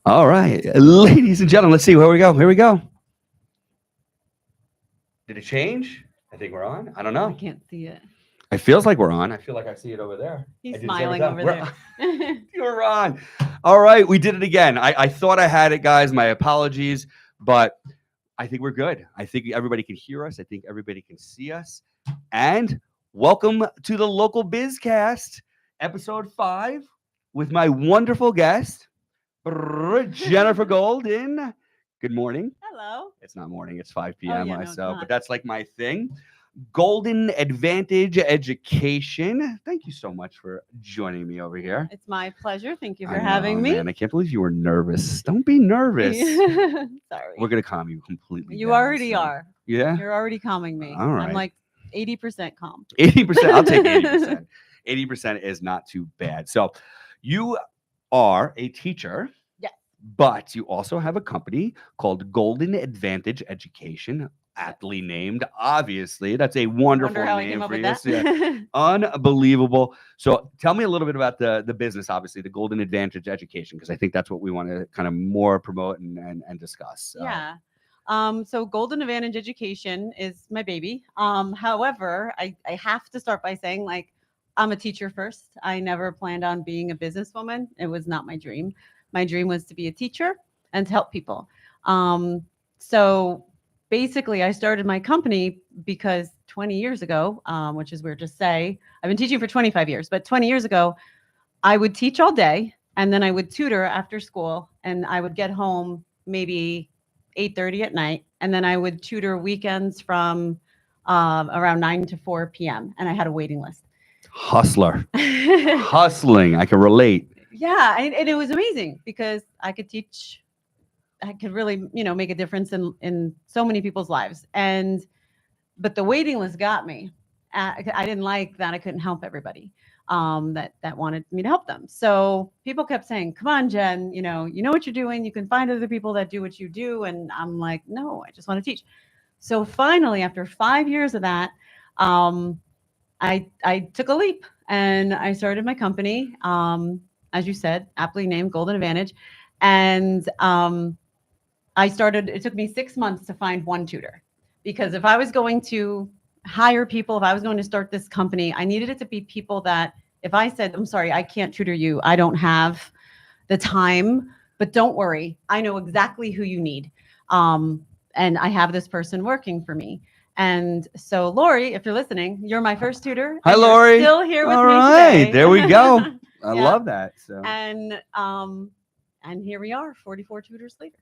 All right, ladies and gentlemen, let's see where we go. Here we go. Did it change? I think we're on. I don't I know. can't see it. It feels like we're on. I feel like I see it over there. He's I do this every smiling time. over We're, there. you're on. All right, we did it again. I thought I had it, guys. My apologies, but I think we're good. I think everybody can hear us. I think everybody can see us. And welcome to the Local Bizcast, episode 5, with my wonderful guest, Jennifer Golden. Good morning. Hello. It's not morning, it's 5 Oh p.m. yeah, no, it's So, not. but that's like my thing. Golden Advantage Education. Thank you so much for joining me over here. It's my pleasure. Thank you for I having know, me. man. I can't believe you were nervous. Don't be nervous. Sorry. We're gonna calm you completely You down. already So, are. yeah. You're already calming me. All right. I'm like 80% calm. 80%. I'll take 80%. 80% is not too bad. So, you are a teacher. Yes. But you also have a company called Golden Advantage Education, aptly named. Obviously, that's a wonderful Wonder how I name came up for with you. that. Yeah, unbelievable. So, tell me a little bit about the business. Obviously, the Golden Advantage Education, because I think that's what we want to kind of more promote and discuss. So. Yeah. So Golden Advantage Education is my baby. However, I have to start by saying like I'm a teacher first. I never planned on being a businesswoman. It was not my dream. My dream was to be a teacher and to help people. So basically, I started my company because 20 years ago, which is weird to say, I've been teaching for 25 years, but 20 years ago, I would teach all day and then I would tutor after school and I would get home maybe 8:30 at night and then I would tutor weekends from around 9 to 4 p.m. and I had a waiting list. Hustler. Hustling. I can relate. Yeah, and it was amazing because I could teach, I could really, make a difference in so many people's lives. But the waiting list got me. I didn't like that I couldn't help everybody that wanted me to help them. So people kept saying, "Come on, Jen, you know what you're doing. You can find other people that do what you do." And I'm like, "No, I just want to teach." So finally, after 5 years of that, um, I took a leap and I started my company. As you said, aptly named Golden Advantage, and I started. It took me 6 months to find one tutor because if I was going to hire people, if I was going to start this company, I needed it to be people that if I said, "I'm sorry, I can't tutor you. I don't have the time," but don't worry, I know exactly who you need. And I have this person working for me. And so, Lori, if you're listening, you're my first tutor. Hi, And you're Lori. still here with All me right, today. there we go. I Yeah. love that. So. And here we are, 44 tutors later.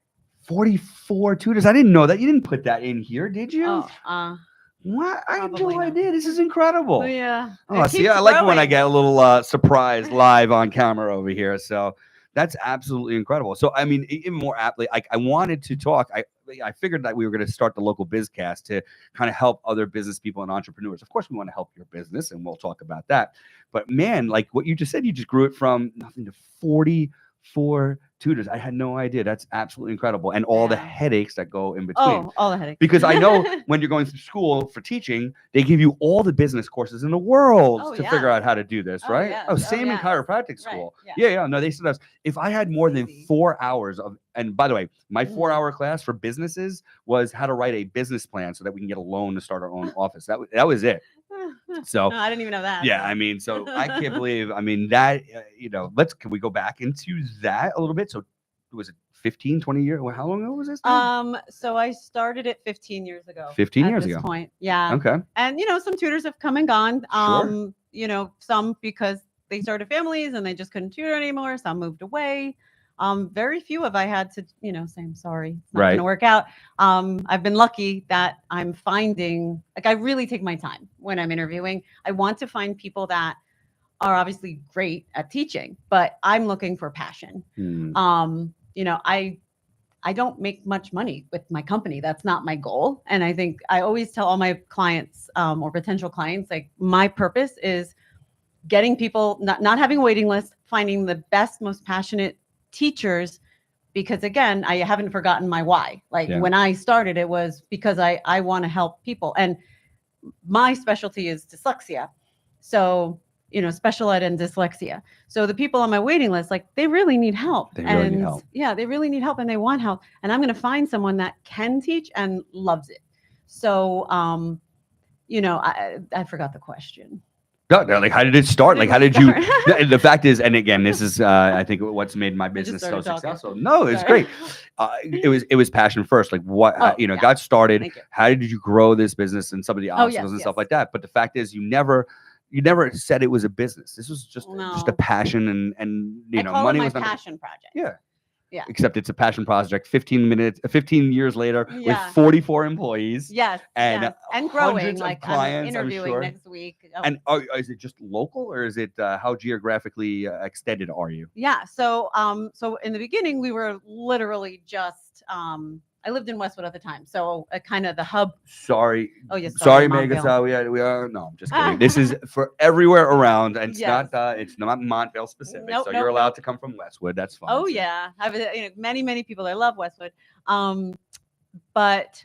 44 tutors. I didn't know that. You didn't put that in here, did you? Oh, What? I had probably no not. idea. This is incredible. Yeah. Oh, It see, keeps I like when I growing. get a little surprise live on camera over here. So that's absolutely incredible. So, I mean, even more aptly, I wanted to talk. I figured that we were going to start the local bizcast to kind of help other business people and entrepreneurs. Of course, we want to help your business, and we'll talk about that. But man, like what you just said, you just grew it from nothing to 44 tutors. I had no idea. That's absolutely incredible. And all the Yeah. headaches that go in between. Oh, all the headaches. Because I know when you're going through school for teaching, they give you all the business courses in the world Oh, to yeah. figure out how to do this, Oh, right? yes. Oh, Oh, same in yes. chiropractic Right. school. Yeah. Yeah. No, they said us. If I had more than Easy. 4 hours of, and by the way, my Mm. 4 hour class for businesses was how to write a business plan so that we can get a loan to start our own office. That was it. So No, I didn't even know that. yeah, so. I mean, so I can't believe. I mean that can we go back into that a little bit? So was it 15, 20 years? How long ago was this now? So I started it 15 years ago. 15 at years this ago. point. Yeah. Okay. And some tutors have come and gone. Sure. Some because they started families and they just couldn't tutor anymore. Some moved away. Very few have I had to, say I'm sorry, it's not Right. going to work out. I've been lucky that I'm finding, like, I really take my time when I'm interviewing. I want to find people that are obviously great at teaching, but I'm looking for passion. Hmm. I don't make much money with my company. That's not my goal. And I think I always tell all my clients or potential clients, like, my purpose is getting people, not having a waiting list, finding the best, most passionate teachers. Because again, I haven't forgotten my why. Like Yeah. when I started, it was because I want to help people. And my specialty is dyslexia. So special ed and dyslexia. So the people on my waiting list, like, they really need help. They really need And help. yeah, they really need help and they want help. And I'm going to find someone that can teach and loves it. So, I forgot the question. No, like, how did it start? Like, how did you? The fact is, and again, this is, I think, what's made my business so started talking. successful. No, it's Sorry. great. It was passion first. Like, what Yeah. got started. Thank you. How did you grow this business and some of the obstacles and stuff yes. like that? But the fact is, you never said it was a business. This was just a No. passion, and I call money it my was not. passion project. Yeah. Yeah. Except it's a passion project. 15 years later, with Yeah. 44 employees. Yes. And yes. And growing. hundreds of Like, clients, I'm I'm interviewing sure. next week. Oh. And is it just local, or is it how geographically extended are you? Yeah. So in the beginning, we were literally just I lived in Westwood at the time, so kind of the hub. Sorry. Oh yes. Sorry, Montville. Megasal. We are. No, I'm just kidding. This is for everywhere around, and it's Yes. it's not Montville specific. Nope, so nope, you're allowed nope. to come from Westwood. That's fine. Oh too. yeah, I have many people. I love Westwood. But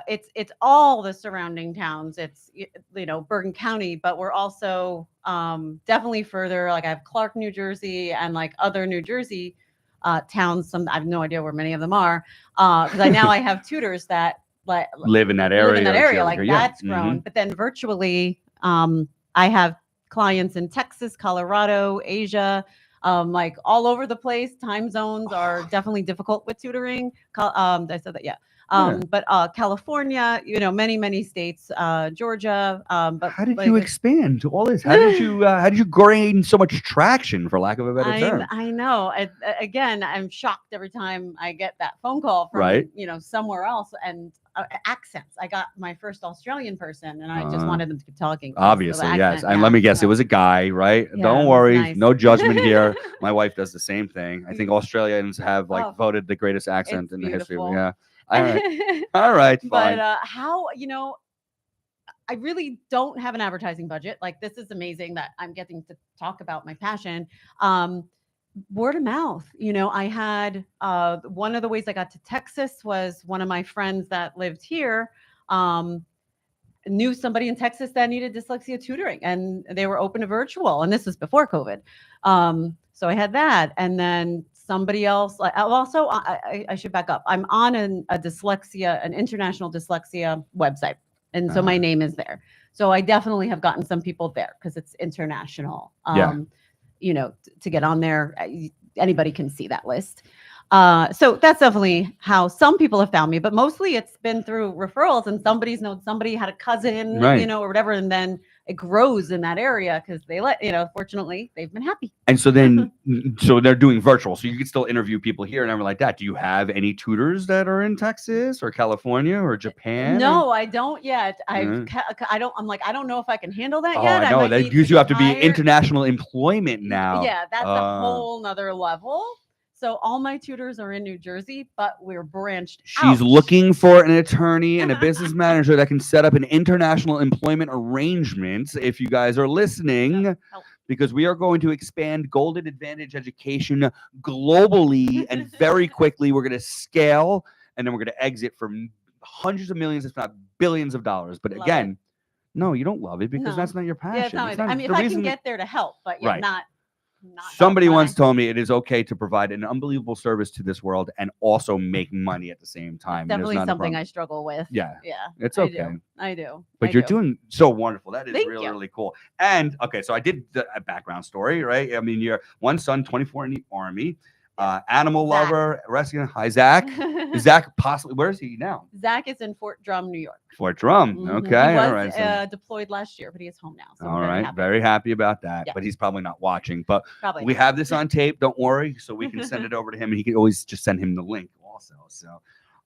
it's all the surrounding towns. It's Bergen County, but we're also definitely further. Like, I have Clark, New Jersey, and like other New Jersey towns. I have no idea where many of them are, because I have tutors that live in that area. Live in that area. Like, yeah. that's grown. But then virtually, I have clients in Texas, Colorado, Asia. Like all over the place. Time zones are definitely difficult with tutoring. I said that, yeah. But California, many states, Georgia. But how did you expand to all this? How did you gain so much traction, for lack of a better term? I know. Again, I'm shocked every time I get that phone call from Right. Somewhere else, and accents. I got my first Australian person, and I just wanted them to keep talking. Obviously, so yes. Yeah, and let me guess, it was a guy, right? Yeah, Don't it was worry, nice. no judgment here. My wife does the same thing. I think Australians have voted the greatest accent it's in the history. beautiful. Yeah. All right. All right. Fine. But how I really don't have an advertising budget. Like, this is amazing that I'm getting to talk about my passion. Word of mouth. I had one of the ways I got to Texas was one of my friends that lived here knew somebody in Texas that needed dyslexia tutoring, and they were open to virtual. And this was before COVID. So I had that, and then somebody else. Also, I should back up. I'm on an international dyslexia website, and so my name is there. So I definitely have gotten some people there because it's international. To get on there, anybody can see that list. So that's definitely how some people have found me, but mostly it's been through referrals, and somebody had a cousin, Right. Or whatever, and then it grows in that area because fortunately they've been happy. And so then, so they're doing virtual, so you can still interview people here and everything like that. Do you have any tutors that are in Texas or California or Japan? No, I don't yet. I don't. I'm like, I don't know if I can handle that yet. I know that gives you have to be international employment now. Yeah, that's a whole nother level. So all my tutors are in New Jersey, but we're branched out. She's looking for an attorney and a business manager that can set up an international employment arrangement. If you guys are listening, because we are going to expand Golden Advantage education globally and very quickly. We're going to scale, and then we're going to exit for hundreds of millions, if not billions of dollars. But again, no, you don't love it because that's not your passion. Yeah, it's not I mean, if I can get there to help, but right. not Somebody once told me it is okay to provide an unbelievable service to this world and also make money at the same time. Definitely something I struggle with. Yeah. Yeah. It's okay. I do. But you're doing so wonderful. That is Thank really, you. really cool. And okay, so I did a background story, right? I mean, your one son, 24 in the Army, animal lover, rescue. Hi, Zach. Zach, possibly, where is he now? Zach is in Fort Drum, New York. Fort Drum. Okay. He was, all right. So, deployed last year, but he is home now. So all right. Very happy about that. Yeah. But he's probably not watching. But probably we have this on tape. Don't worry. So we can send it over to him, and he can always just send him the link also. So,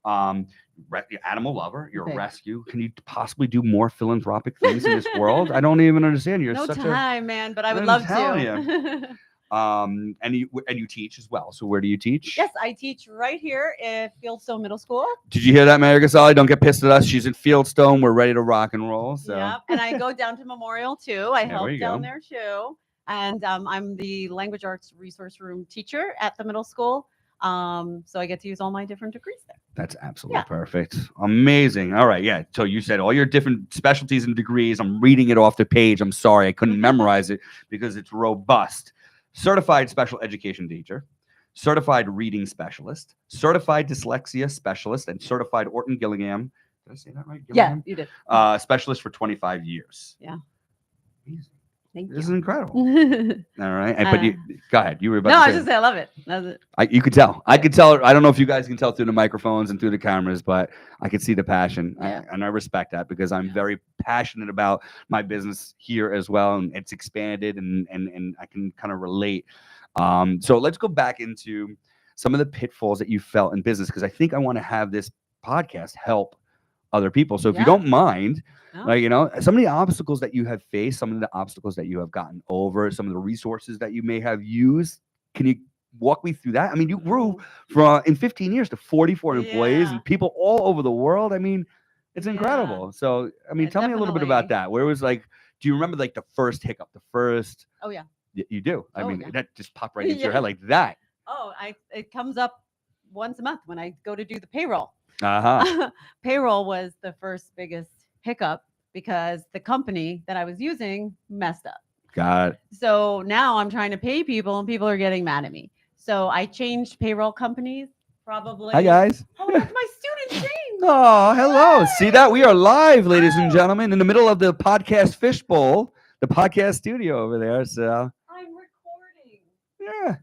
animal lover, you're a rescue. Can you possibly do more philanthropic things in this world? I don't even understand. You're no such time, man. But I would love to. And you teach as well. So where do you teach? Yes, I teach right here at Fieldstone Middle School. Did you hear that, Mary Gasali? Don't get pissed at us. She's in Fieldstone. We're ready to rock and roll. So. Yep. And I go down to Memorial too. I help down there too. And I'm the language arts resource room teacher at the middle school. So I get to use all my different degrees there. That's absolutely perfect. Amazing. All right. Yeah. So you said all your different specialties and degrees. I'm reading it off the page. I'm sorry. I couldn't memorize it because it's robust. Certified special education teacher, certified reading specialist, certified dyslexia specialist, and certified Orton-Gillingham. Did I say that right? Yeah, Gillingham? you did. Specialist for 25 years. Yeah. Amazing. Thank This is you. incredible. All right. But you, go ahead. You were about No, to I say. was just say I love it. That's it. You could tell. I could tell. I don't know if you guys can tell through the microphones and through the cameras, but I could see the passion. Yeah. And I respect that because I'm Yeah. very passionate about my business here as well. And it's expanded and I can kind of relate. So let's go back into some of the pitfalls that you felt in business because I think I want to have this podcast help other people. So if you Yeah. don't mind, No. like, some of the obstacles that you have faced, some of the obstacles that you have gotten over, some of the resources that you may have used, can you walk me through that? I mean, you grew from in 15 years to 44 employees Yeah. and people all over the world. I mean, it's Yeah. incredible. So, I mean, Yeah, tell me a little bit about definitely. that. Where it was like, do you remember like the first hiccup, the first? Oh yeah. You do. I Oh, mean, yeah. that just popped right into your Yeah. head like that. Oh, it comes up once a month when I go to do the payroll. Uh-huh. Payroll was the first biggest hiccup because the company that I was using messed up. Got it. So now I'm trying to pay people and people are getting mad at me. So I changed payroll companies probably. Hi, guys. Oh, that's my student James. Oh, hello. See that? We are live, ladies and gentlemen, in the middle of the podcast fishbowl, the podcast studio over there. So, I'm recording. yeah.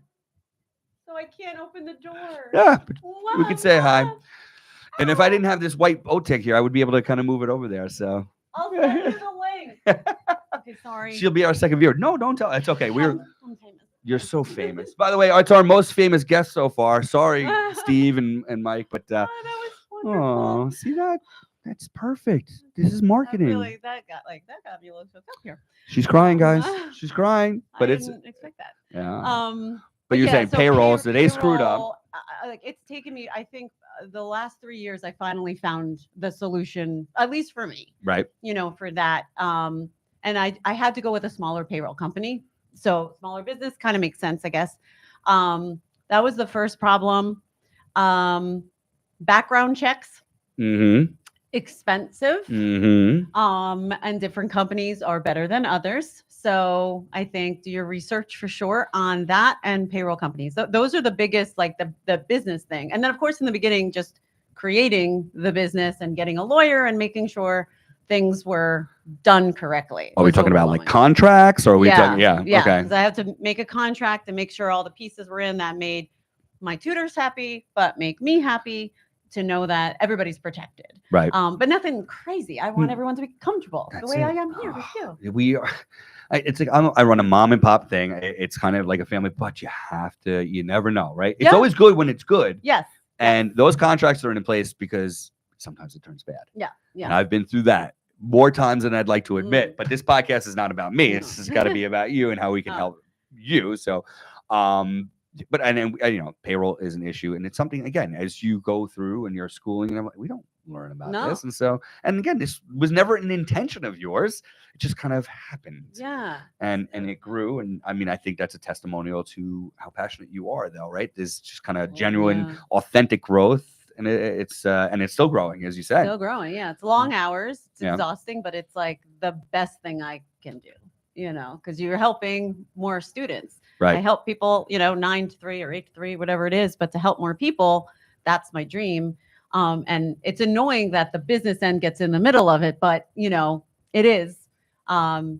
So I can't open the door. Yeah. Wow. We could say hi. And if I didn't have this white Otik here, I would be able to kind of move it over there. So I'll send you the link. Okay, sorry. she'll be our second viewer. No, don't tell. It's okay. I'm famous. You're so famous. By the way, it's our most famous guest so far. Sorry, Steve and Mike, but Oh, that was wonderful. oh, see that? That's perfect. This is That marketing. really that got me a little choked up here. She's crying, guys. She's crying. But I it's didn't expect that. yeah. But you're yeah, saying so payroll, so they screwed up. payroll, like it's taken me, I think, the last 3 years, I finally found the solution, at least for me, Right. for that. And I had to go with a smaller payroll company. So smaller business kind of makes sense, I guess. That was the first problem. Background checks, Mm-hmm. expensive. Mm-hmm. And different companies are better than others. So I think do your research for sure on that and payroll companies. Those are the biggest, like the business thing. And then of course in the beginning, just creating the business and getting a lawyer and making sure things were done correctly. Are we talking about like contracts or are we talking? Yeah. Yeah. Okay. Because I have to make a contract and make sure all the pieces were in that made my tutors happy, but make me happy to know that everybody's protected. Right. But nothing crazy. I want everyone to be comfortable the way I am here with you. We are. It's like I run a mom and pop thing. It's kind of like a family, but you have to. You never know, right? It's Yeah. always good when it's good. Yes. And those contracts are in place because sometimes it turns bad. Yeah. And Yeah. I've been through that more times than I'd like to admit. But this podcast is not about me. No. It's just got to be about you and how we can Oh. help you. So, but and then payroll is an issue, and it's something again as you go through and you're schooling, and we don't learn about No. this, and so and again, this was never an intention of yours. It just kind of happened. Yeah. And it grew, and I mean, I think that's a testimonial to how passionate you are, though, right? There's just kind of genuine, yeah. authentic growth, and it's still growing, as you said. Still growing. Yeah. It's long hours. It's Yeah. exhausting, but it's like the best thing I can do, because you're helping more students. I Right. help people, 9 to 3 or 8 to 3, whatever it is, but to help more people, that's my dream. And it's annoying that the business end gets in the middle of it, but it is. And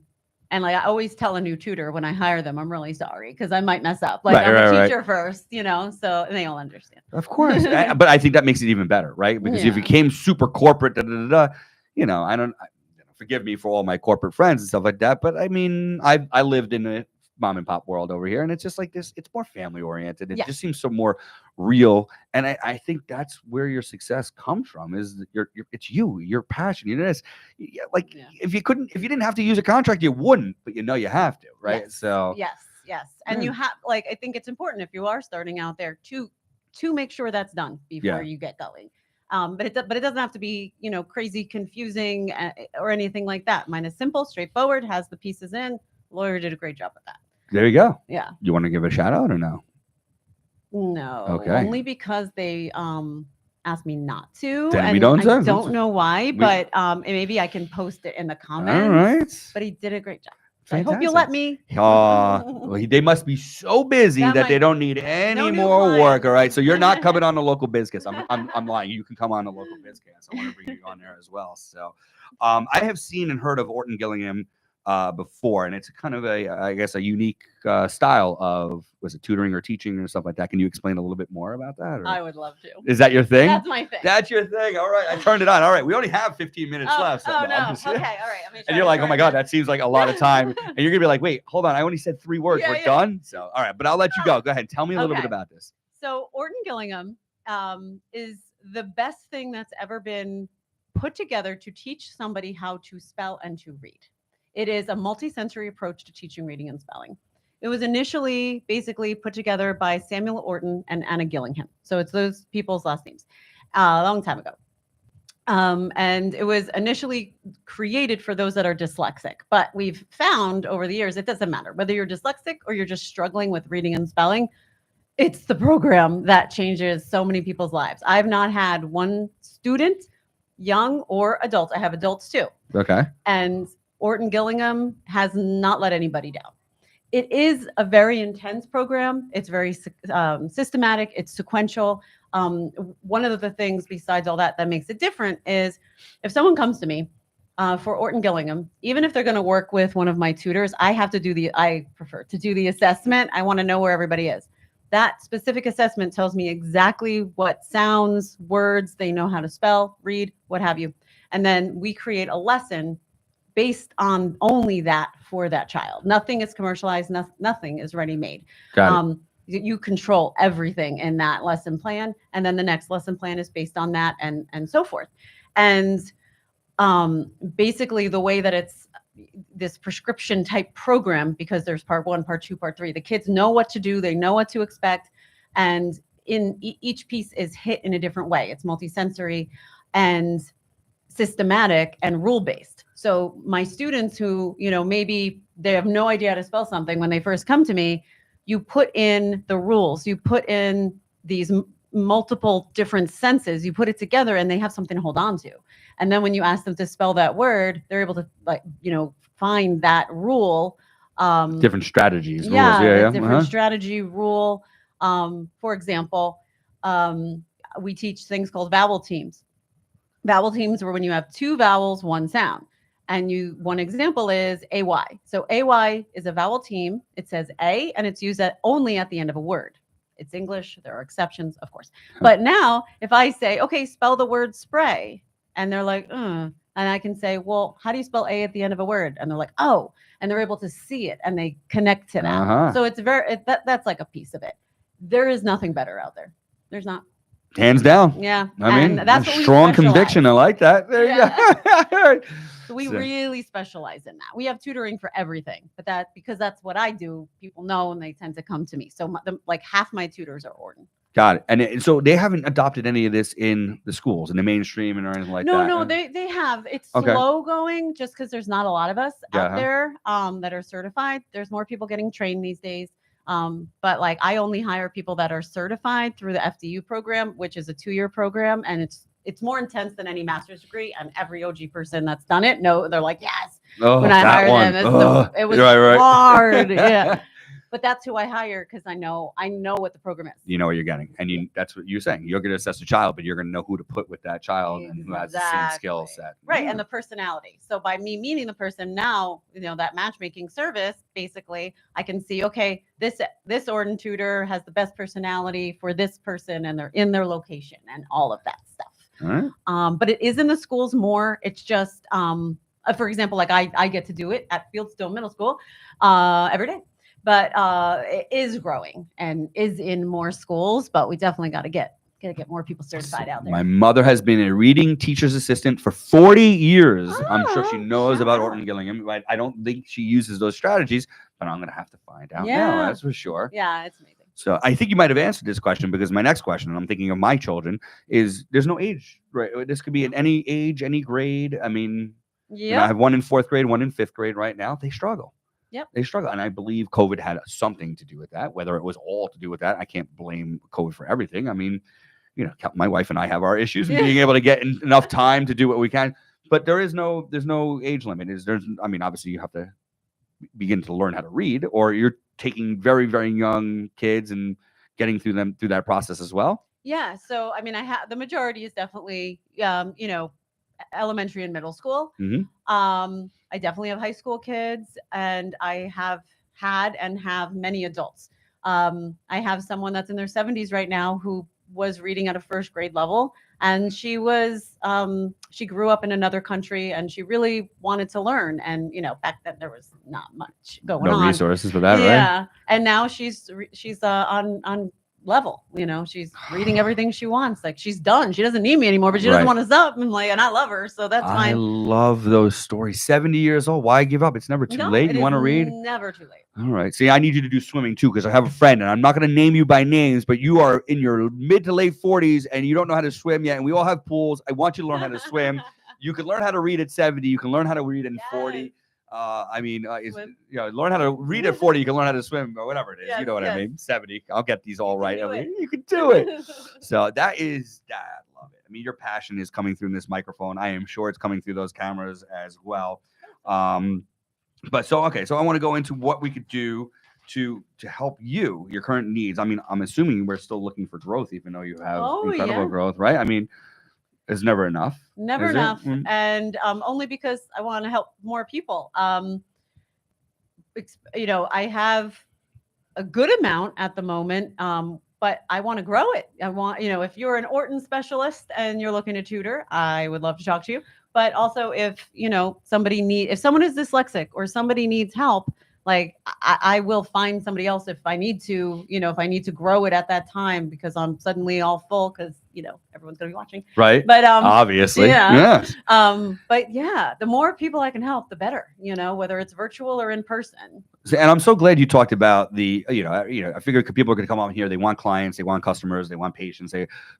like I always tell a new tutor when I hire them, I'm really sorry because I might mess up. Like Right, I'm right, a right. teacher first, so they all understand. Of course, but I think that makes it even better, right? Because if you Yeah. came super corporate, I don't. Forgive me for all my corporate friends and stuff like that, but I mean, I lived in a mom and pop world over here, and it's just like this. It's more family oriented. It Yeah. just seems so more real, and I think that's where your success comes from. Is that it's your passion. Like Yeah. if you didn't have to use a contract, you wouldn't, but you have to, right? Yes. So Yes. And you have I think it's important if you are starting out there to make sure that's done before you get going. But it doesn't have to be, crazy confusing or anything like that. Mine is simple, straightforward, has the pieces in. Lawyer did a great job with that. there you go. Yeah. You want to give a shout out or no? No, Okay. only because they asked me not to, Then we and don't I send. don't know why, We- but and maybe I can post it in the All comments. right. But he did a great job. So I Fantastic. hope you'll let me. Well, they must be so busy That that they might- don't need any no new more work. clients. All right. So you're not coming on the local bizcast. I'm lying. You can come on the local bizcast. I want to bring you on there as well. So I have seen and heard of Orton-Gillingham before, and it's kind of I guess, a unique style of, was it tutoring or teaching or stuff like that? Can you explain a little bit more about that? Or? I would love to. Is that your thing? That's my thing. That's your thing. All right. I turned it on. All right. We only have 15 minutes left. So Oh, no. I'm just- Okay. All right. I'm gonna And you're like, oh my God, that seems like a lot of time. And you're going to be like, wait, hold on. I only said 3 words. Yeah, We're yeah. done. So, all right. But I'll let you go. Go ahead. Tell me a little bit Okay. about this. So Orton-Gillingham is the best thing that's ever been put together to teach somebody how to spell and to read. It is a multisensory approach to teaching reading and spelling. It was initially basically put together by Samuel Orton and Anna Gillingham. So it's those people's last names, a long time ago. And it was initially created for those that are dyslexic. But we've found over the years, it doesn't matter whether you're dyslexic or you're just struggling with reading and spelling. It's the program that changes so many people's lives. I've not had one student, young or adult, I have adults too. Okay. And Orton-Gillingham has not let anybody down. It is a very intense program. It's very systematic. It's sequential. One of the things besides all that makes it different is if someone comes to me for Orton-Gillingham, even if they're going to work with one of my tutors, I prefer to do the assessment. I want to know where everybody is. That specific assessment tells me exactly what sounds, words they know how to spell, read, what have you. And then we create a lesson based on only that for that child. Nothing is commercialized. Nothing is ready-made. Got it. You control everything in that lesson plan. And then the next lesson plan is based on that and so forth. And basically the way that it's this prescription type program, because there's part 1, part 2, part 3, the kids know what to do. They know what to expect. And in each piece is hit in a different way. It's multisensory and systematic and rule-based. So my students who, maybe they have no idea how to spell something when they first come to me, you put in the rules, you put in these multiple different senses, you put it together and they have something to hold on to. And then when you ask them to spell that word, they're able to find that rule. Different strategies. Yeah, Rules. Yeah. different strategy rule. For example, we teach things called vowel teams. Vowel teams are when you have 2 vowels, 1 sound. And one example is AY. So AY is a vowel team. It says A, and it's used only at the end of a word. It's English. There are exceptions, of course. But now if I say, okay, spell the word spray, and they're like, and I can say, well, how do you spell A at the end of a word? And they're like, oh, and they're able to see it and they connect to that. So it's that's like a piece of it. There is nothing better out there. There's not. Hands down. Yeah. I mean, that's what strong conviction. I like that. There you go. So we really specialize in that. We have tutoring for everything, but because that's what I do, people know and they tend to come to me. So like half my tutors are Orton. Got it. And so they haven't adopted any of this in the schools, in the mainstream or anything like that? No, they have. It's slow going just because there's not a lot of us out there that are certified. There's more people getting trained these days. But like I only hire people that are certified through the FDU program, which is a 2-year program. And it's more intense than any master's degree. And every OG person that's done it, they're like, yes. When I hired them, it was hard. Yeah. But that's who I hire because I know what the program is. You know what you're getting. And that's what you're saying. You're going to assess a child, but you're going to know who to put with that child and who has the same skill set. Right. And the personality. So by me meeting the person now, that matchmaking service, basically, I can see, okay, this Orton tutor has the best personality for this person and they're in their location and all of that stuff. All right. But it is in the schools more. It's just, for example, like I get to do it at Fieldstone Middle School every day. But it is growing and is in more schools, but we definitely got to get more people certified out there. My mother has been a reading teacher's assistant for 40 years. I'm sure she knows about Orton-Gillingham. But I don't think she uses those strategies, but I'm going to have to find out now, that's for sure. Yeah, it's amazing. So I think you might have answered this question because my next question, and I'm thinking of my children, is there's no age, right? This could be at any age, any grade. I mean, I have one in 4th grade, one in 5th grade right now. They struggle. Yep. they struggle. And I believe COVID had something to do with that. Whether it was all to do with that, I can't blame COVID for everything. I mean, my wife and I have our issues and Yeah. being able to get enough time to do what we can. But there's no age limit. I mean, obviously you have to begin to learn how to read, or you're taking very, very young kids and getting through that process as well. Yeah. So, I mean, I have the majority is definitely, elementary and middle school. Hmm. I definitely have high school kids, and I have had and have many adults. I have someone that's in their 70s right now who was reading at a first grade level, and she grew up in another country, and she really wanted to learn. And back then there was not much going No on. resources for that, right? Yeah, and now she's on level. She's reading everything she wants. Like, she's done. She doesn't need me anymore, but she doesn't Right. want to stop. And I love her, so that's I fine. love those stories. 70 years old. Why give up? It's never too No, late. it You is want to read? never too late. All right. See, I need you to do swimming too, because I have a friend, and I'm not going to name you by names, but you are in your mid to late 40s and you don't know how to swim yet. And we all have pools. I want you to learn how to swim. You can learn how to read at 70. You can learn how to read in 40. I mean, learn how to read at 40. You can learn how to swim or whatever it is. Yes, You know what I mean? 70. I'll get these all right. do it. You can do it. So that. I love it. I mean, your passion is coming through in this microphone. I am sure it's coming through those cameras as well. But okay. So I want to go into what we could do to help your current needs. I mean, I'm assuming we're still looking for growth, even though you have incredible growth, right? I mean, it's never enough. Never enough. And only because I want to help more people. I have a good amount at the moment, but I want to grow it. I want, if you're an Orton specialist and you're looking to tutor, I would love to talk to you. But also, if if someone is dyslexic or somebody needs help, like I will find somebody else if I need to, if I need to grow it at that time, because I'm suddenly all full, because everyone's gonna be watching. Right. But obviously. yeah. But yeah, the more people I can help, the better, whether it's virtual or in person. And I'm so glad you talked about I figured people are going to come on here. They want clients, they want customers, they want patients.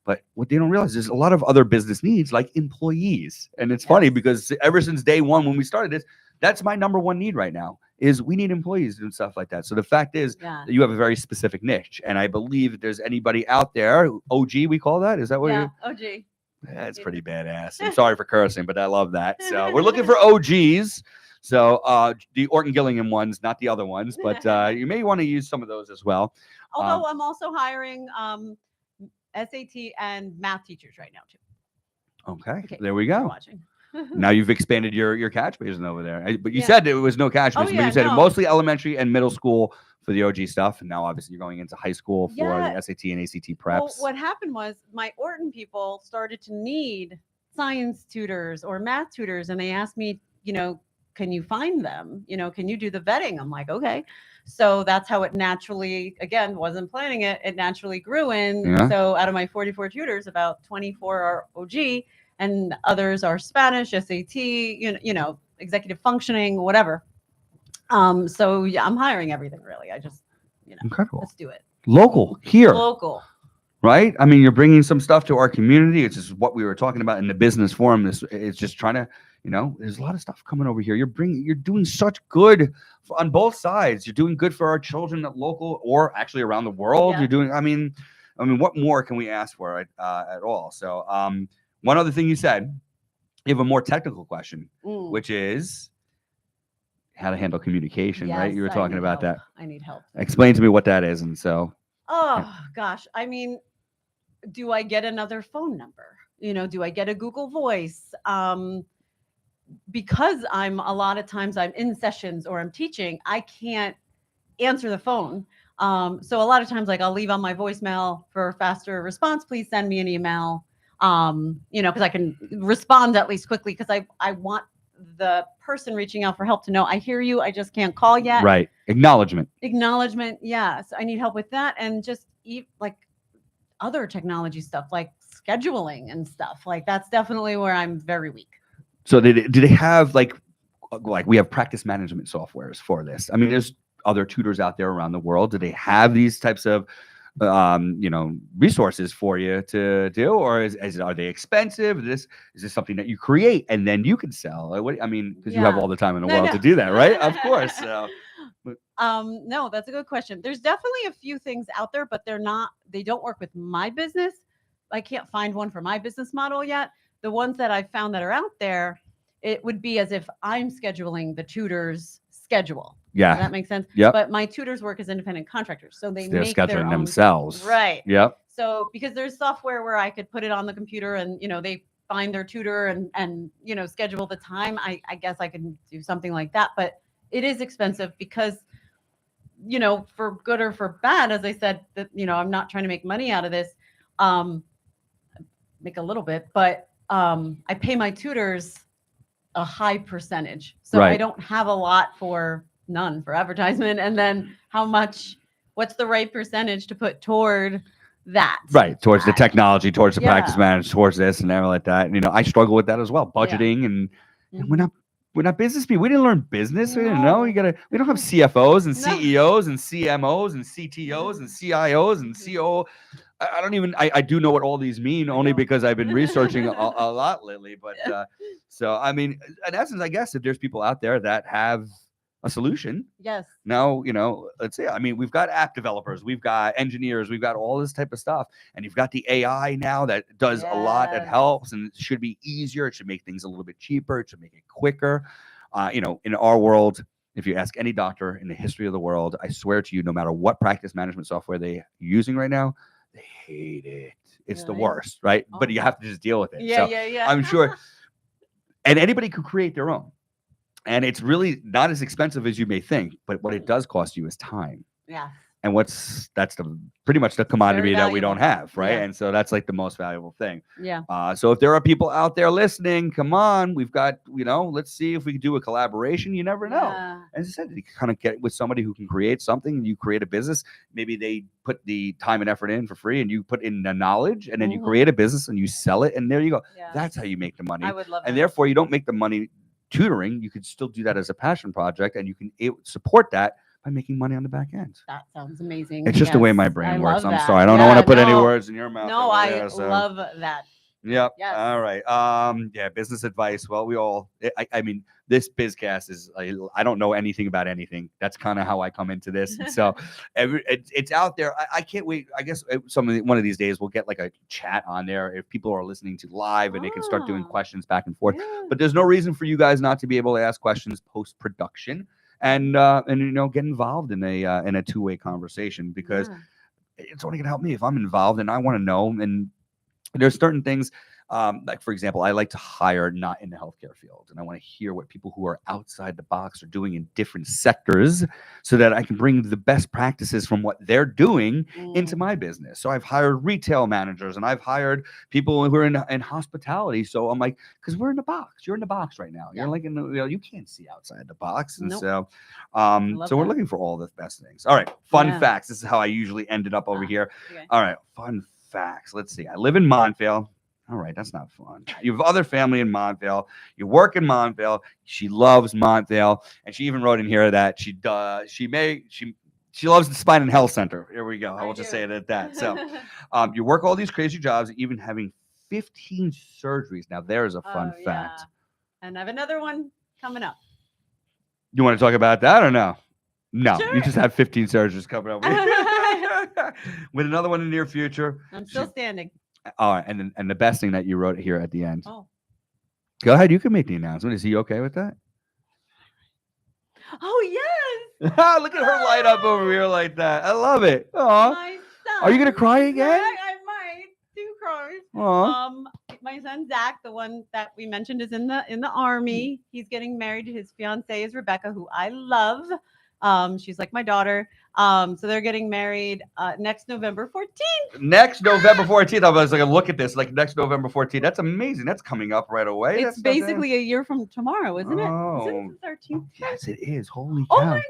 But what they don't realize is a lot of other business needs, like employees. And it's funny because ever since day one, when we started this, that's my number one need right now, is we need employees and stuff like that. So the fact is that you have a very specific niche. And I believe if there's anybody out there, OG, we call that. Is that what OG. That's pretty badass. I'm sorry for cursing, but I love that. So we're looking for OGs. So the Orton-Gillingham ones, not the other ones, but you may want to use some of those as well. Although I'm also hiring SAT and math teachers right now too. Okay, there we go. Watching. Now you've expanded your catch basin over there. But you said there was no catch basin, but you said mostly elementary and middle school for the OG stuff. And now obviously you're going into high school for the SAT and ACT preps. Well, what happened was my Orton people started to need science tutors or math tutors. And they asked me, can you find them? Can you do the vetting? I'm like, okay. So that's how it naturally, again, wasn't planning it. It naturally grew in. Yeah. So out of my 44 tutors, about 24 are OG and others are Spanish, SAT, executive functioning, whatever. So yeah, I'm hiring everything really. I just, incredible. Let's do it. Local here. Local. Right? I mean, you're bringing some stuff to our community. It's just what we were talking about in the business forum. It's just trying to, there's a lot of stuff coming over here. You're doing such good on both sides. You're doing good for our children at local or actually around the world. Yeah. You're doing, I mean, what more can we ask for at all? So, one other thing you said, you have a more technical question, which is how to handle communication, right? You were talking about that. I need help. Explain to me what that is. And so. Gosh. I mean, do I get another phone number? Do I get a Google Voice? Because a lot of times I'm in sessions or I'm teaching, I can't answer the phone. So a lot of times, like, I'll leave on my voicemail for faster response. Please send me an email. Because I can respond at least quickly, because I want the person reaching out for help to know I hear you. I just can't call yet. Right. Acknowledgement. Yeah. So I need help with that, and just like other technology stuff, like scheduling and stuff. Like, that's definitely where I'm very weak. So do they have like we have practice management softwares for this? I mean, there's other tutors out there around the world. Do they have these types of resources for you to do, or are they expensive? Is this something that you create and then you can sell? Because you have all the time in the world to do that, right? Of course. So. No, that's a good question. There's definitely a few things out there, but they don't work with my business. I can't find one for my business model yet. The ones that I've found that are out there, it would be as if I'm scheduling the tutor's schedule. Yeah. Does that make sense? Yep. But my tutors work as independent contractors, so They're make their scheduling own themselves. Right. Yep. So because there's software where I could put it on the computer and they find their tutor and schedule the time. I guess I can do something like that, but it is expensive because for good or for bad, as I said, that I'm not trying to make money out of this. Make a little bit, but I pay my tutors a high percentage. So I Right. don't have a lot for none for advertisement. And then what's the right percentage to put toward that? Right. Towards the technology, towards the practice Yeah. management, towards this and everything like that. I struggle with that as well. Budgeting and Mhm. we're not business people. We didn't learn business. We didn't know. No. We don't have CFOs and No. CEOs and CMOs and CTOs and CIOs and COO. I don't even, I do know what all these mean only because I've been researching a lot lately. But so, I mean, in essence, I guess if there's people out there that have a solution. Yes. Now, let's say, I mean, we've got app developers, we've got engineers, we've got all this type of stuff. And you've got the AI now that does a lot that Yes. helps, and it should be easier. It should make things a little bit cheaper. It should make it quicker. In our world, if you ask any doctor in the history of the world, I swear to you, no matter what practice management software they're using right now, they hate it. It's the Really? worst, right? Oh. But you have to just deal with it. Yeah, So yeah. I'm sure. And anybody could create their own. And it's really not as expensive as you may think, but what it does cost you is time. Yeah. And that's pretty much the commodity that we don't valuable. have, right? Yeah. And so that's like the most valuable thing. Yeah. So if there are people out there listening, come on, we've got, let's see if we can do a collaboration. You never know. Yeah. As I said, you kind of get with somebody who can create something, you create a business. Maybe they put the time and effort in for free and you put in the knowledge and then you create a business and you sell it. And there you go. Yeah. That's how you make the money. I would love that. And therefore you don't make the money tutoring. You could still do that as a passion project and you can support that by making money on the back end. That sounds amazing. It's just the way my brain works. love I'm that. sorry. I don't want to put any words in your mouth. No, over I there, so. love that. Yep. Yes. All right. Yeah. Business advice. Well, I mean, this bizcast is, I don't know anything about anything. That's kind of how I come into this. And so it's out there. I can't wait. I guess one of these days we'll get like a chat on there if people are listening to live and they can start doing questions back and forth. Yeah. But there's no reason for you guys not to be able to ask questions post production and get involved in a two-way conversation, because it's only gonna help me if I'm involved and I want to know. And there's certain things, like for example, I like to hire not in the healthcare field, and I want to hear what people who are outside the box are doing in different sectors, so that I can bring the best practices from what they're doing into my business. So I've hired retail managers and I've hired people who are in hospitality. So I'm like, because we're in the box. You're in the box right now. You're like you can't see outside the box. And so we're looking for all the best things. All right, fun facts. This is how I usually ended up over here. Okay. All right, fun facts. Let's see. I live in Montvale. All right, that's not fun. You have other family in Montvale. You work in Montvale. She loves Montvale, and she even wrote in here that she loves the Spine and Health Center. Here we go. I will just say it at that. So, you work all these crazy jobs, even having 15 surgeries. Now, there's a fun fact. And I have another one coming up. You want to talk about that or no? No, Sure. You just have 15 surgeries coming up. With another one in the near future. I'm still standing. All right, and the best thing that you wrote here at the end. Oh. Go ahead, you can make the announcement. Is he okay with that? Oh, yes. Look at her light up over here like that. I love it. Aw. My son. Are you gonna cry again? I might. 2 cries. Aw. My son Zach, the one that we mentioned, is in the army. He's getting married. His fiance is Rebecca, who I love. She's like my daughter. So they're getting married next November 14th. Next November 14th. I was like, look at this, like next November 14th. That's amazing. That's coming up right away. It's basically a year from tomorrow, isn't it? Oh. Isn't it the 13th? Yes, it is. Holy cow. Oh my gosh.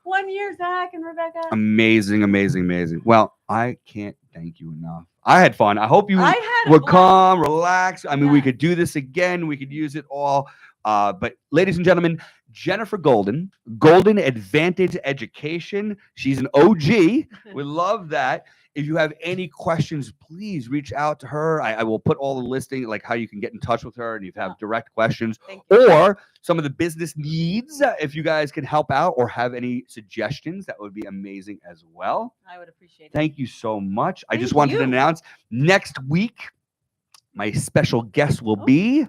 1 year, Zach and Rebecca. Amazing, amazing, amazing. Well, I can't thank you enough. I had fun. I hope you I had were a blast. calm, relaxed. I mean, we could do this again. We could use it all. But ladies and gentlemen, Jennifer Golden, Golden Advantage Education. She's an OG. We love that. If you have any questions, please reach out to her. I will put all the listing, like how you can get in touch with her, and if you have direct questions or some of the business needs, if you guys can help out or have any suggestions, that would be amazing as well. I would appreciate it. Thank you so much. I just wanted to announce next week, my special guest will be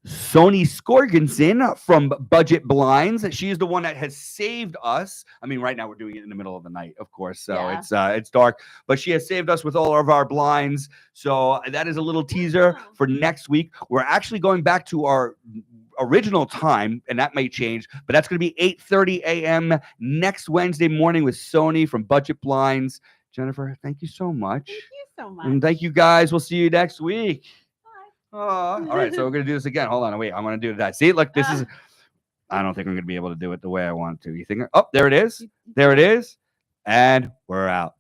Sony Skorgensen from Budget Blinds. She's the one that has saved us. I mean, right now we're doing it in the middle of the night, of course, so it's dark. But she has saved us with all of our blinds. So that is a little teaser for next week. We're actually going back to our original time, and that may change, but that's going to be 8:30 a.m. next Wednesday morning with Sony from Budget Blinds. Jennifer, thank you so much. Thank you so much. And thank you guys. We'll see you next week. All right, so we're gonna do this again. Hold on, wait. I'm gonna do that. See, look, this is. I don't think I'm gonna be able to do it the way I want to. You think? Oh, there it is. There it is, and we're out.